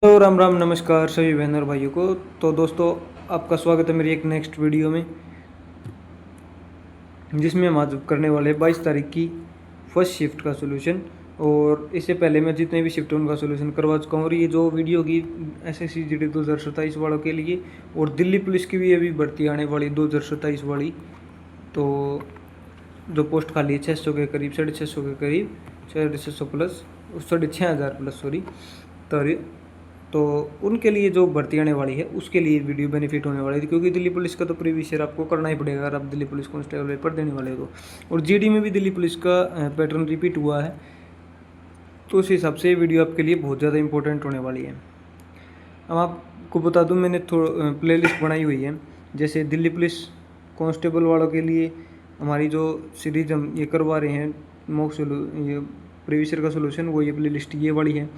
तो राम राम नमस्कार सभी बहनों और भाइयों को। तो दोस्तों, आपका स्वागत है मेरी एक नेक्स्ट वीडियो में, जिसमें हम आज करने वाले हैं 22 तारीख की फर्स्ट शिफ्ट का सोल्यूशन। और इससे पहले मैं जितने भी शिफ्ट हैं उनका सोल्यूशन करवा चुका हूँ। और ये जो वीडियो होगी SSC GD 2027 वालों के लिए, और दिल्ली पुलिस की भी अभी भर्ती आने वाली 2027 वाली। तो जो पोस्ट खाली है 600 के करीब, 650 के करीब, 650 प्लस, 6,500 प्लस, सॉरी। तो उनके लिए जो भर्ती आने वाली है उसके लिए वीडियो बेनिफिट होने वाली है, क्योंकि दिल्ली पुलिस का तो प्रीवियस ईयर आपको करना ही पड़ेगा अगर आप दिल्ली पुलिस कांस्टेबल पेपर देने वाले हो तो। और GD में भी दिल्ली पुलिस का पैटर्न रिपीट हुआ है, तो उस हिसाब से ये वीडियो आपके लिए बहुत ज़्यादा इंपॉर्टेंट होने वाली है। अब आपको बता दूं, मैंने प्ले लिस्ट बनाई हुई है। जैसे दिल्ली पुलिस कांस्टेबल वालों के लिए हमारी जो सीरीज हम ये करवा रहे हैं, ये प्रीवियस ईयर का सोल्यूशन, वो ये प्ले लिस्ट ये वाली है।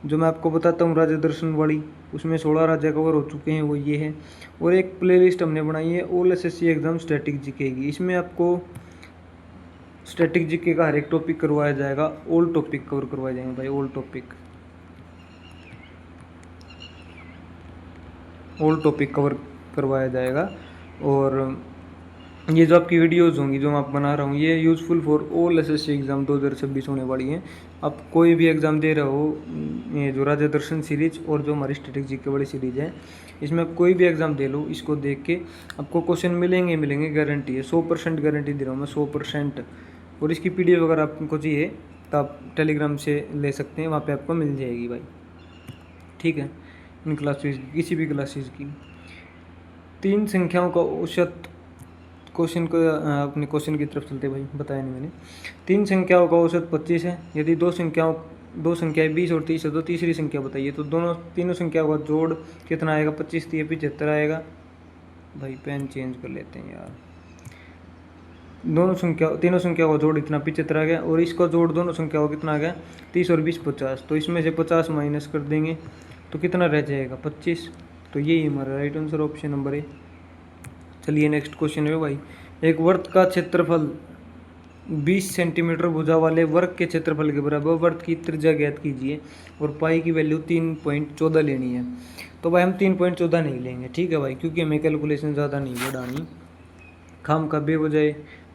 जो मैं आपको बताता हूँ राज्य दर्शन वाली, उसमें 16 राज्य कवर हो चुके हैं, वो ये है। और एक प्लेलिस्ट हमने बनाई है all SSC exam static GK की। इसमें आपको स्टैटिक जीके का हर एक टॉपिक करवाया जाएगा, ऑल टॉपिक कवर करवाए जाएंगे भाई, ऑल टॉपिक कवर करवाया जाएगा। और ये जो आपकी वीडियोज़ होंगी जो मैं आप बना रहा हूँ, ये useful for all SSC exam 2026 होने वाली हैं। आप कोई भी एग्ज़ाम दे रहे हो, ये जो राज्य दर्शन सीरीज और जो हमारी स्ट्रेटेजी की बड़ी सीरीज है, इसमें आप कोई भी एग्ज़ाम दे लो, इसको देख के आपको क्वेश्चन मिलेंगे, गारंटी है, 100% गारंटी दे रहा हूँ मैं, 100%। और इसकी PDF अगर आपको चाहिए तो आप टेलीग्राम से ले सकते हैं, वहाँ पर आपको मिल जाएगी भाई, ठीक है। इन क्लासेज की, किसी भी क्लासेज की 3 संख्याओं का औसत, क्वेश्चन को अपने क्वेश्चन की तरफ चलते भाई, बताया नहीं मैंने। 3 संख्याओं का औसत 25 है। यदि दो संख्याएं 20 और 30 है तो तीसरी संख्या बताइए। तो तीनों संख्याओं का जोड़ कितना आएगा? 25 3 75 आएगा। भाई पेन चेंज कर लेते हैं यार। तीनों संख्याओं का जोड़ इतना 75 आ गया, और इसका जोड़ दोनों संख्याओं का कितना आ गया? 30 और 20 50। तो इसमें से 50 माइनस कर देंगे तो कितना रह जाएगा? 25। तो यही हमारा राइट आंसर ऑप्शन नंबर है। चलिए नेक्स्ट क्वेश्चन है भाई। एक वृत्त का क्षेत्रफल 20 सेंटीमीटर भुजा वाले वर्ग के क्षेत्रफल के बराबर, वृत्त की त्रिज्या ज्ञात कीजिए और पाई की वैल्यू 3.14 लेनी है। तो भाई हम 3.14 नहीं लेंगे, ठीक है भाई, क्योंकि हमें कैलकुलेशन ज़्यादा नहीं बढ़ानी, खाम का बेवजह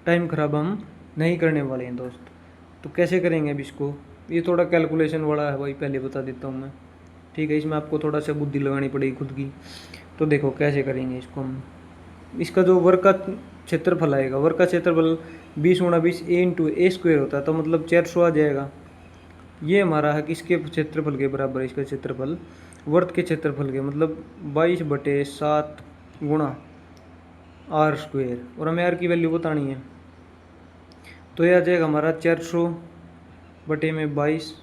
टाइम खराब हम नहीं करने वाले हैं दोस्त। तो कैसे करेंगे अब इसको? ये थोड़ा कैलकुलेशन वाला है भाई, पहले बता देता हूँ मैं, ठीक है। इसमें आपको थोड़ा सा बुद्धि लगानी पड़ेगी खुद की। तो देखो कैसे करेंगे इसको हम। इसका जो वर्ग का क्षेत्रफल आएगा, वर्ग का क्षेत्रफल 20 × 20 A × A² होता है, तो मतलब 400 आ जाएगा। ये हमारा है किसके क्षेत्रफल के बराबर है? इसका क्षेत्रफल वर्ग के क्षेत्रफल के, मतलब 22/7 × R²। और हमें R की वैल्यू बतानी है, तो यह आ जाएगा हमारा 400/22,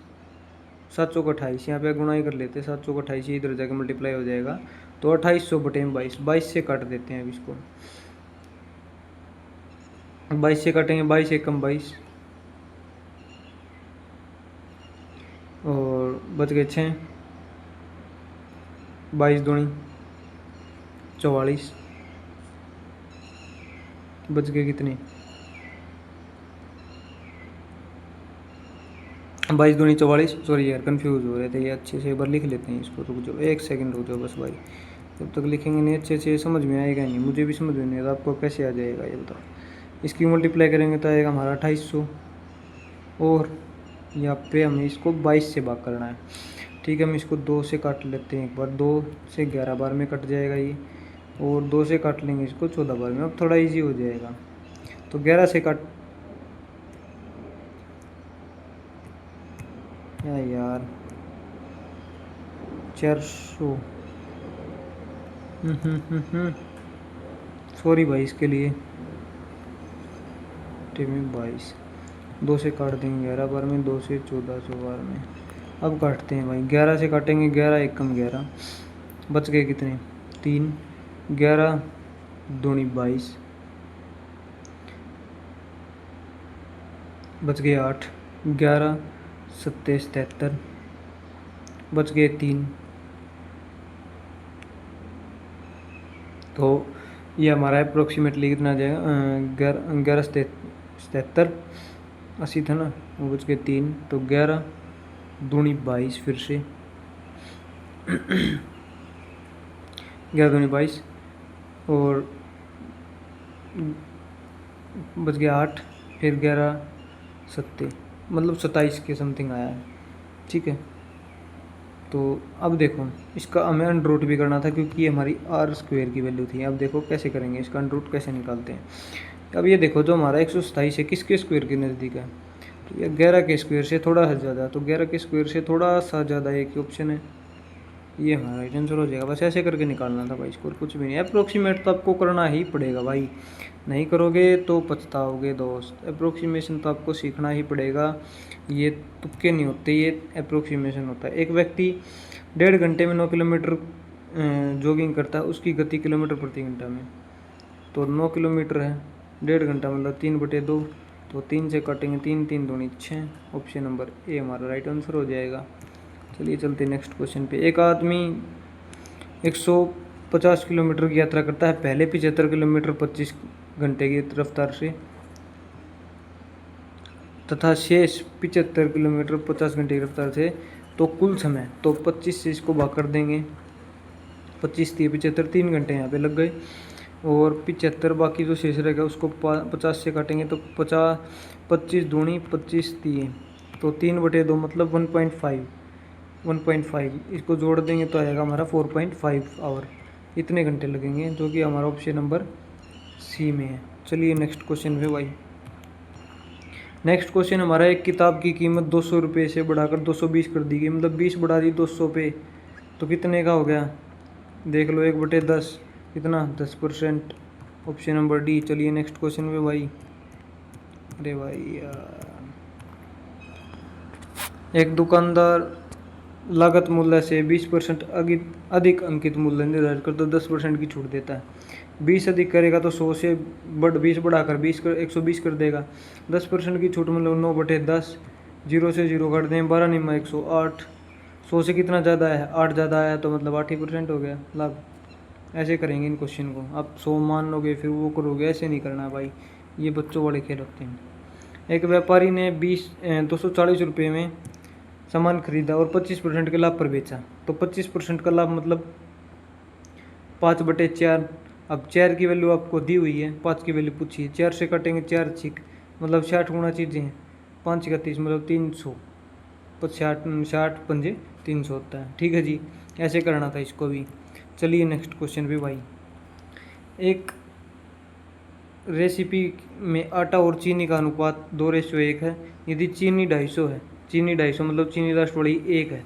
700 का 28, यहाँ पे गुणा ही कर लेते हैं, 700 का 28 इधर जाकर मल्टीप्लाई हो जाएगा, तो 2800/22, 22 से काट देते हैं अब इसको, 22 से काटेंगे, 22 एकम 22, और बच गए 6, 22 दूनी 44, बच गए कितने? 22 दूनी 44। सॉरी यार, कंफ्यूज हो रहे थे ये, अच्छे से एक बार लिख लेते हैं इसको। रुक जाओ, 1 सेकंड रुक जाओ बस भाई, जब तक लिखेंगे नहीं अच्छे से समझ में आएगा नहीं, मुझे भी समझ में नहीं आता, आपको कैसे आ जाएगा ये बताओ। इसकी मल्टीप्लाई करेंगे तो आएगा हमारा 2800, और यहाँ पे हमें इसको 22 से भाग करना है, ठीक है। हम इसको 2 से काट लेते हैं एक बार, 2 से 11 बार में कट जाएगा ये, और 2 से काट लेंगे इसको 14 बार में, अब थोड़ा इजी हो जाएगा। तो 11 से काट, यार 400, सॉरी भाई इसके लिए, 22 2 से काट देंगे 11 बार में, 2 से 1400 बार में। अब काटते हैं भाई, 11 से काटेंगे, 11 एकम 11, बच गए कितने? 3, 11 दूनी 22, बच गए 8, 11 7 77, बच गए 3। तो ये हमारा अप्रोक्सीमेटली कितना आ जाएगा? 11 77, 80 था ना, वो बच गए 3, तो 11 दूनी 22 फिर से, ग्यारह दूनी 22 और बच गया 8, फिर 11 सत्ते मतलब 27 के समथिंग आया है। ठीक है, तो अब देखो इसका हमें अंडर रूट भी करना था क्योंकि ये हमारी आर स्क्वायर की वैल्यू थी। अब देखो कैसे करेंगे, इसका अंडर रूट कैसे निकालते हैं। अब ये देखो जो हमारा 127 है किसके स्क्वायर के नज़दीक है, तो ये 11 के स्क्वायर से थोड़ा सा ज़्यादा, तो 11 के स्क्वायर से थोड़ा सा ज़्यादा एक ऑप्शन है, ये हमारा राइट आंसर हो जाएगा। बस ऐसे करके निकालना था भाई, स्कोर कुछ भी नहीं। अप्रोक्सीमेट तो आपको करना ही पड़ेगा भाई, नहीं करोगे तो पछताओगे दोस्त। अप्रोक्सीमेशन तो आपको सीखना ही पड़ेगा, ये तुक्के नहीं होते, ये अप्रोक्सीमेशन होता है। एक व्यक्ति 1.5 घंटे में 9 किलोमीटर जॉगिंग करता है, उसकी गति किलोमीटर प्रति घंटा में, तो 9 किलोमीटर है, 1.5 घंटा मतलब 3/2, तो 3 से काटेंगे 3, 3 दूनी 6, ऑप्शन नंबर ए हमारा राइट आंसर हो जाएगा। चलिए चलते नेक्स्ट क्वेश्चन पे। एक आदमी 150 किलोमीटर की यात्रा करता है, पहले 75 किलोमीटर 25 घंटे की रफ्तार से तथा शेष 75 किलोमीटर 50 घंटे की रफ्तार से, तो कुल समय, तो 25 से इसको भाग कर देंगे, 25 थी 75, 3 घंटे यहाँ पे लग गए, और 75 बाकी जो शेष रहेगा उसको 50 से काटेंगे, तो 50, 25 दूनी 25 दिए, तो 3/2 मतलब 1.5 इसको जोड़ देंगे तो आएगा हमारा 4.5 आवर, इतने घंटे लगेंगे, जो कि हमारा ऑप्शन नंबर सी में है। चलिए नेक्स्ट क्वेश्चन पे भाई। नेक्स्ट क्वेश्चन हमारा, एक किताब की कीमत 200 रुपये से बढ़ाकर 220 कर दी गई, मतलब 20 बढ़ा दी 200 पे, तो कितने का हो गया देख लो, 1/10 कितना 10%, ऑप्शन नंबर डी। चलिए नेक्स्ट क्वेश्चन पे भाई। अरे भाई यार, एक दुकानदार लागत मूल्य से 20% अधिक अंकित मूल्य निर्धारित कर तो 10% की छूट देता है। 20 अधिक करेगा तो 100 से 20 बढ़ाकर 120 कर देगा। 10% की छूट मतलब 9/10, 0 से 0 काट दें, 12 निम्मा 108, 100 से कितना ज़्यादा है 8 ज़्यादा आया, तो मतलब 8% हो गया लाभ। ऐसे करेंगे इन क्वेश्चन को, आप 100 मान लोगे फिर वो करोगे, ऐसे नहीं करना भाई, ये बच्चों वाले खेल होते हैं। एक व्यापारी ने 240 रुपये में सामान खरीदा और 25% के लाभ पर बेचा, तो 25% का लाभ मतलब 5/4। अब 4 की वैल्यू आपको दी हुई है, 5 की वैल्यू पूछी है, 4 से काटेंगे 4 छिक मतलब 60 गुना चीज़ें हैं, 5 का 30 मतलब 300, 60 पंजे 300 होता है। ठीक है जी, ऐसे करना था इसको भी। चलिए नेक्स्ट क्वेश्चन भी भाई। एक रेसिपी में आटा और चीनी का अनुपात 2:1 है। यदि चीनी 250 है, चीनी 250 मतलब चीनी लास्ट वाली 1 है,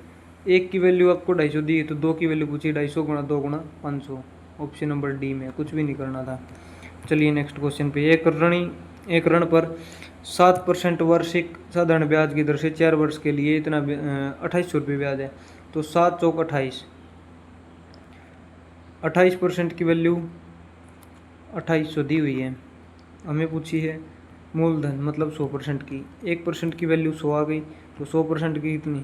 1 की वैल्यू आपको 250 दी है, तो 2 की वैल्यू पूछी, 250 गुणा 2 गुणा 500, ऑप्शन नंबर डी में, कुछ भी नहीं करना था। चलिए नेक्स्ट क्वेश्चन पे। एक ऋण पर 7% वार्षिक साधारण ब्याज की दर से 4 वर्ष के लिए इतना 2800 रुपये ब्याज है, तो 7 चौक 28, 28% की वैल्यू 2800 दी हुई है, हमें पूछी है मूलधन मतलब 100% की। 1% की वैल्यू 100 आ गई, तो 100% की कितनी,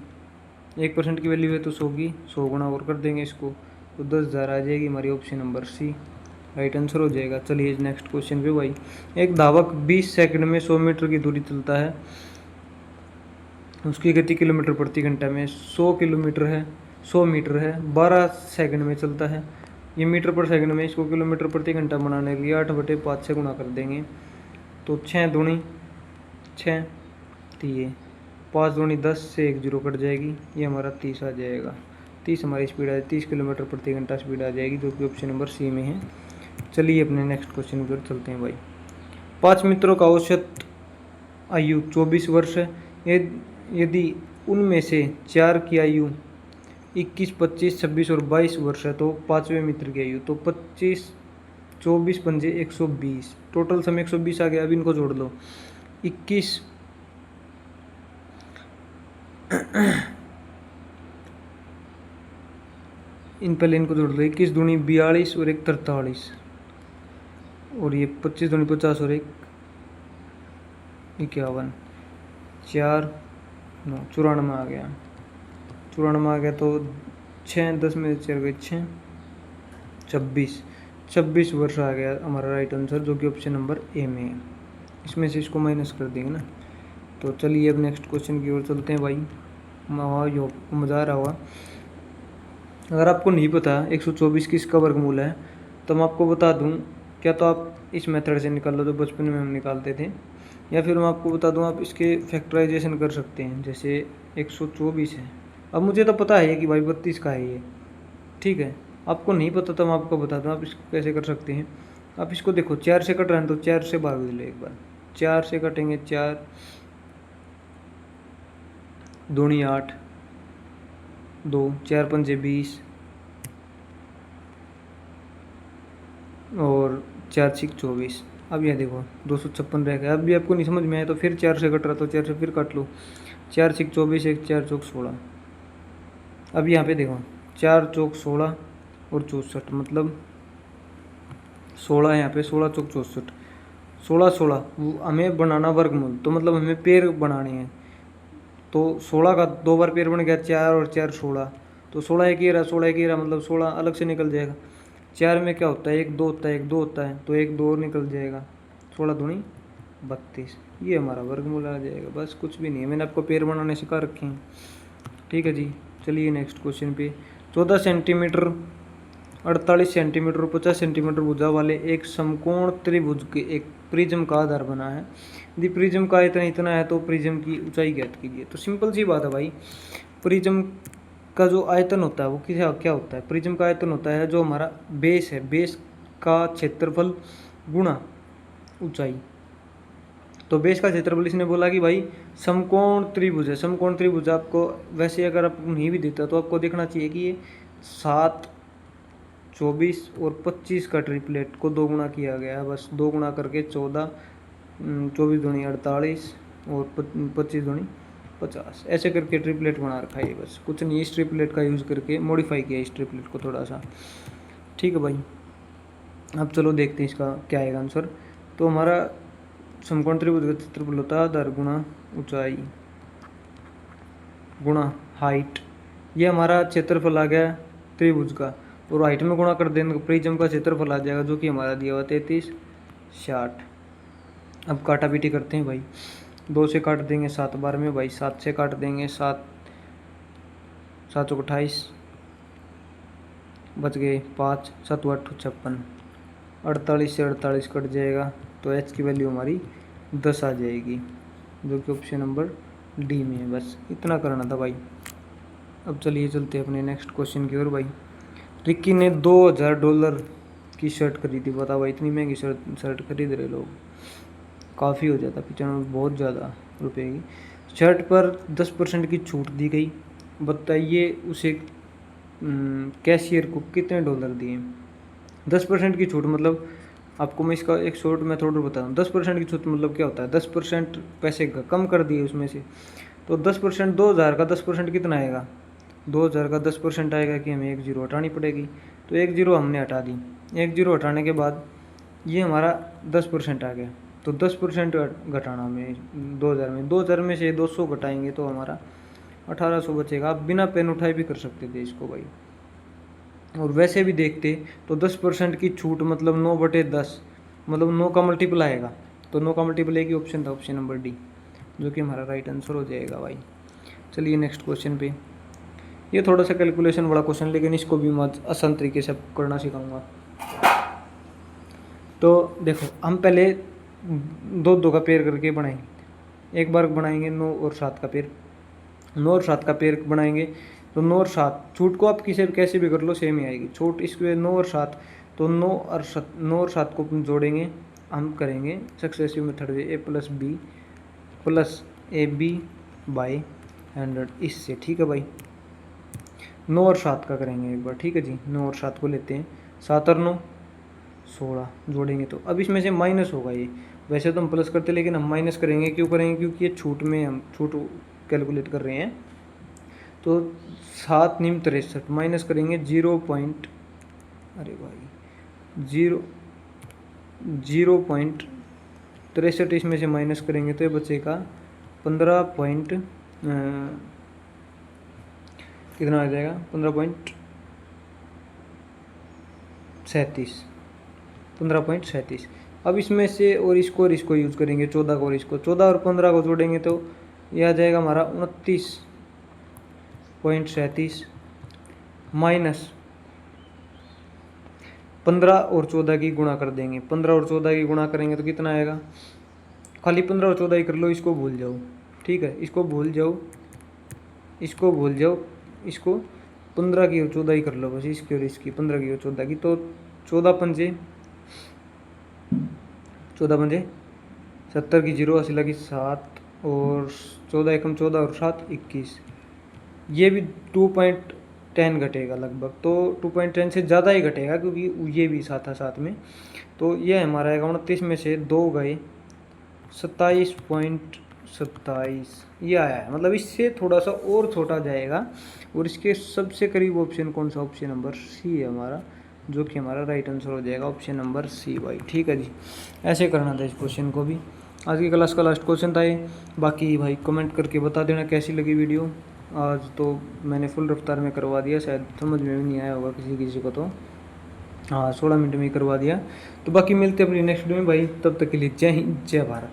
1% की वैल्यू है तो 100 की 100 गुना और कर देंगे इसको, तो 10,000 आ जाएगी हमारी, option number C right answer हो जाएगा। चलिए नेक्स्ट क्वेश्चन पे भाई। एक धावक 20 सेकंड में 100 मीटर की दूरी चलता है, उसकी गति किलोमीटर प्रति घंटा में 100 मीटर है, 12 सेकंड में चलता है, ये मीटर पर सेकंड में, इसको किलोमीटर प्रति घंटा बनाने के लिए 8/5 से गुणा कर देंगे, तो 6 दूनी 6 दिए, 5 दूनी 10 से 1 0 कट जाएगी, ये हमारा 30 आ जाएगा। 30 हमारी स्पीड आ 30 किलोमीटर प्रति घंटा स्पीड आ जाएगी, जो कि ऑप्शन नंबर सी में है। चलिए अपने नेक्स्ट क्वेश्चन पर चलते हैं भाई। 5 मित्रों का औसत आयु 24 वर्ष है, यदि उनमें से 4 की आयु 21, 25, 26 और 22 वर्ष है, तो 5वें मित्र की आयु, तो 25, 24 पंजे 120, टोटल समय 120 आ गया। अब इनको जोड़ लो, 21 इन पहले इनको जोड़ लो, 21 दूनी 42 और 1 43, और ये 25 दूनी 50 और 1 51, 4 9 94 आ गया, 94 आ गया, तो 6 10 में 4 गए 6 26 वर्ष आ गया हमारा राइट आंसर, जो कि ऑप्शन नंबर ए में है। इसमें से इसको माइनस कर देंगे ना। तो चलिए अब नेक्स्ट क्वेश्चन की ओर चलते हैं भाई, मज़ा आ रहा होगा। अगर आपको नहीं पता 124 किसका वर्गमूल है तो मैं आपको बता दूं, क्या तो आप इस मेथड से निकाल लो जो बचपन में हम निकालते थे, या फिर मैं आपको बता दूं आप इसके फैक्टराइजेशन कर सकते हैं। जैसे 124 है, अब मुझे तो पता है कि भाई 32 का है ये, ठीक है। आपको नहीं पता तो मैं आपको बता दूं आप इसको कैसे कर सकते हैं। आप इसको देखो 4 से कट रहे हैं तो 4 से भाग लो एक बार, 4 से कटेंगे, 4 दूनी 8, 2 4 पंजे 20 और 4 6 24। अब यह देखो 256 रह गया। अब भी आपको नहीं समझ में आया तो फिर 4 से कट रहा तो 4 से फिर काट लो, 4 6 24, 1 4 चौक 16। अब यहाँ पे देखो 4 चौक 16 और 64, मतलब 16 यहाँ पे, 16 चौक 64, 16 16 हमें बनाना वर्गमूल, तो मतलब हमें पेड़ बनाने हैं। तो 16 का 2 बार पेड़ बन गया, 4 और 4 16, तो 16 एक ही रहा, 16 एक ही रहा, मतलब 16 अलग से निकल जाएगा। 4 में क्या होता है, 1 2 होता है, 1 2 होता है, तो 1 2 और निकल जाएगा, 16 दूनी 32। ये हमारा वर्गमूल आ जाएगा, बस कुछ भी नहीं है। मैंने आपको पेड़ बनाने सिखा रखे हैं, ठीक है जी। चलिए नेक्स्ट क्वेश्चन पे। 14 सेंटीमीटर, 48 सेंटीमीटर और 50 सेंटीमीटर भुजा वाले एक समकोण त्रिभुज के एक प्रिज्म का आधार बना है। यदि प्रिज्म का आयतन इतना है तो प्रिज्म की ऊंचाई ज्ञात कीजिए। तो सिंपल सी बात है भाई, प्रिज्म का जो आयतन होता है वो क्या क्या होता है। प्रिज्म का आयतन होता है जो हमारा बेस है, बेस का क्षेत्रफल गुणा ऊंचाई। तो बेस का क्षेत्रफल, इसने बोला कि भाई समकोण त्रिभुज है। समकोण त्रिभुज आपको वैसे अगर आप नहीं भी देता तो आपको देखना चाहिए कि ये 7 24 और 25 का ट्रिपलेट को 2 गुना किया गया है। बस 2 गुना करके 14, 24 दूनी 48 और 25 दूनी 50, ऐसे करके ट्रिपलेट बना रखा है। बस कुछ नहीं, इस ट्रिपलेट का यूज़ करके मॉडिफाई किया इस ट्रिपलेट को थोड़ा सा, ठीक है भाई। अब चलो देखते हैं इसका क्या आएगा आंसर। तो हमारा समकोण त्रिभुज का क्षेत्रफल होता है आधार गुणा ऊंचाई गुणा हाइट। ये हमारा क्षेत्रफल आ गया त्रिभुज का, और हाइट में गुणा कर देंगे प्रिज्म का क्षेत्रफल आ जाएगा जो कि हमारा दिया हुआ 33 60। अब काटा पीटी करते हैं भाई, 2 से काट देंगे 7 बार में भाई, 7 से काट देंगे 7 7 28, बच गए 5 7 8 56, 48 से 48 कट जाएगा तो एच की वैल्यू हमारी 10 आ जाएगी, जो कि ऑप्शन नंबर डी में है। बस इतना करना था भाई। अब चलिए चलते हैं अपने नेक्स्ट क्वेश्चन की ओर भाई। रिक्की ने $2000 की शर्ट खरीदी। बताओ भाई, इतनी महंगी शर्ट खरीद रहे लोग, काफ़ी हो जाता, 95 बहुत ज़्यादा रुपए की शर्ट पर 10% की छूट दी गई। बताइए उसे कैशियर को कितने डॉलर दिए। 10% की छूट मतलब, आपको मैं इसका एक शॉर्ट मेथड बताऊँ। 10% की छूट मतलब क्या होता है, 10% पैसे कम कर दिए उसमें से। तो 10%, 2000 का 10% कितना आएगा, 2000 का 10% आएगा कि हमें 1 जीरो हटानी पड़ेगी। तो 1 जीरो हमने हटा दी, 1 जीरो हटाने के बाद ये हमारा 10% आ गया। तो 10% घटाना हमें 2000 में, 2000 में से 200 घटाएंगे तो हमारा 1800 बचेगा। आप बिना पेन उठाए भी कर सकते थे इसको भाई। और वैसे भी देखते तो 10% की छूट मतलब 9/10, मतलब 9 का मल्टीपल आएगा। तो 9 का मल्टीपल एक ही ऑप्शन था, ऑप्शन नंबर डी, जो कि हमारा राइट आंसर हो जाएगा भाई। चलिए नेक्स्ट क्वेश्चन पे। ये थोड़ा सा कैलकुलेशन वाला क्वेश्चन, लेकिन इसको भी मैं आसान तरीके से करना सिखाऊंगा। तो देखो हम पहले 2 2 का पेयर करके बनाएंगे। एक बार बनाएंगे 9 और 7 का पेयर, 9 और 7 का पेयर बनाएंगे। तो 9 और 7 छूट को आप किसी कैसे भी कर लो सेम ही आएगी छूट। इसके 9 और 7, तो 9 और 7 को जोड़ेंगे, हम करेंगे सक्सेसिव मेथड में a + b + ab/100 इससे, ठीक है भाई। 9 और 7 का करेंगे एक बार, ठीक है जी। 9 और 7 को लेते हैं, 7 और 9 16 जोड़ेंगे। तो अब इसमें से माइनस होगा ये, वैसे तो हम प्लस करते लेकिन हम माइनस करेंगे। क्यों करेंगे, क्योंकि ये छूट में हम छूट कैलकुलेट कर रहे हैं। तो 7 निम 63 माइनस करेंगे 0. अरे भाई 0.63 इसमें से माइनस करेंगे तो ये बचेगा 15 पॉइंट कितना आ जाएगा, 15.37। अब इसमें से और इसको यूज़ करेंगे 14 को और इसको, 14 और 15 को जोड़ेंगे तो ये आ जाएगा हमारा 29.37 माइनस 15 और 14 की गुणा कर देंगे। 15 और 14 की गुणा करेंगे तो कितना आएगा, खाली 15 और 14 ही कर लो, इसको भूल जाओ। ठीक है, इसको भूल जाओ, इसको भूल जाओ, इसको 15 की और 14 ही कर लो बस, इसकी और इसकी 15 की और 14 की। तो 14 पंजे 70 की 0, 80 की 7 और 14 एकम 14 और 7 21। ये भी 2.10 घटेगा लगभग, तो 2.10 से ज़्यादा ही घटेगा क्योंकि ये भी साथ था साथ में। तो ये हमारा आएगा 29 में से 2 गए 27.27, ये आया है। मतलब इससे थोड़ा सा और छोटा जाएगा। और इसके सबसे करीब ऑप्शन कौन सा, ऑप्शन नंबर सी है हमारा, जो कि हमारा राइट आंसर हो जाएगा, ऑप्शन नंबर सी भाई। ठीक है जी, ऐसे करना था इस क्वेश्चन को भी। आज की क्लास का लास्ट क्वेश्चन था ये। बाकी भाई कमेंट करके बता देना कैसी लगी वीडियो। आज तो मैंने फुल रफ्तार में करवा दिया, शायद समझ में भी नहीं आया होगा किसी किसी को, तो हाँ 16 मिनट में ही करवा दिया। तो बाकी मिलते हैं अपनी नेक्स्ट वीडियो में भाई, तब तक के लिए जय हिंद जय भारत।